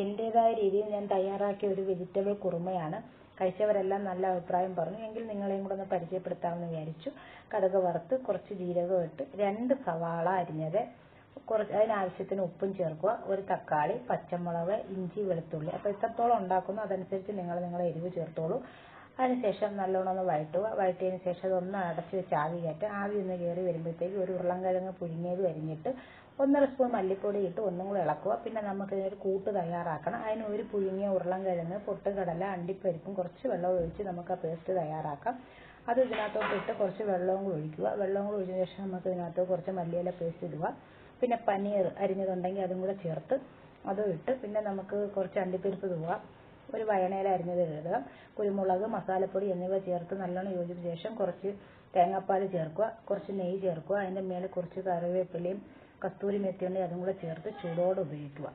എൻ്റേതായ രീതിയിൽ ഞാൻ തയ്യാറാക്കിയ ഒരു വെജിറ്റബിൾ കുറുമയാണ്. കഴിച്ചവരെല്ലാം നല്ല അഭിപ്രായം പറഞ്ഞു. എങ്കിൽ നിങ്ങളെയും കൂടെ ഒന്ന് പരിചയപ്പെടുത്താമെന്ന് വിചാരിച്ചു. കടുക് വറുത്ത് കുറച്ച് ജീരകം ഇട്ട് 2 സവാള അരിഞ്ഞത്, അതിനാവശ്യത്തിന് ഉപ്പും ചേർക്കുക, ഒരു തക്കാളി, പച്ചമുളക്, ഇഞ്ചി, വെളുത്തുള്ളി. അപ്പോൾ എത്രത്തോളം ഉണ്ടാക്കുന്നു അതനുസരിച്ച് നിങ്ങളുടെ എരിവ് ചേർത്തോളൂ. അതിനുശേഷം നല്ലോണം ഒന്ന് വഴറ്റിയതിന് ശേഷം അതൊന്ന് അടച്ച് വെച്ച് ആവി കയറ്റുക. ആവി ഒന്ന് കയറി വരുമ്പോഴത്തേക്ക് ഒരു ഉരുളൻകിഴങ്ങ് പുഴുങ്ങിയത് അരിഞ്ഞിട്ട് 1½ സ്പൂൺ മല്ലിപ്പൊടി ഇട്ട് ഒന്നും കൂടെ ഇളക്കുക. പിന്നെ നമുക്കിതിനൊരു കൂട്ട് തയ്യാറാക്കണം. അതിന് ഒരു പുഴുങ്ങിയ ഉരുളൻകിഴങ്ങ്, പൊട്ടുകടല, അണ്ടിപ്പരിപ്പും കുറച്ച് വെള്ളം ഒഴിച്ച് നമുക്ക് ആ പേസ്റ്റ് തയ്യാറാക്കാം. അത് ഇതിനകത്തോട്ട് ഇട്ട് കുറച്ച് വെള്ളവും കൂടി ഒഴിക്കുക. വെള്ളവും കൂടി ഒഴിച്ചതിന് ശേഷം നമുക്ക് ഇതിനകത്ത് കുറച്ച് മല്ലിയില പേസ്റ്റ് ഇടുക. പിന്നെ പനീർ അരിഞ്ഞതുണ്ടെങ്കിൽ അതും കൂടെ ചേർത്ത് അതും ഇട്ട് പിന്നെ നമുക്ക് കുറച്ച് അണ്ടിപ്പരിപ്പ് ഇടുക, ഒരു വയണയില അരിഞ്ഞത് ഇടുക, കുരുമുളക്, മസാലപ്പൊടി എന്നിവ ചേർത്ത് നല്ലോണം യോജിച്ച ശേഷം കുറച്ച് തേങ്ങാപ്പാൽ ചേർക്കുക, കുറച്ച് നെയ്യ് ചേർക്കുക. അതിൻ്റെ മേലെ കുറച്ച് കറിവേപ്പിലയും കസ്തൂരി മെത്തി ഉണ്ടെങ്കിൽ അതും കൂടെ ചേർത്ത് ചൂടോടെ ഉപയോഗിക്കുക.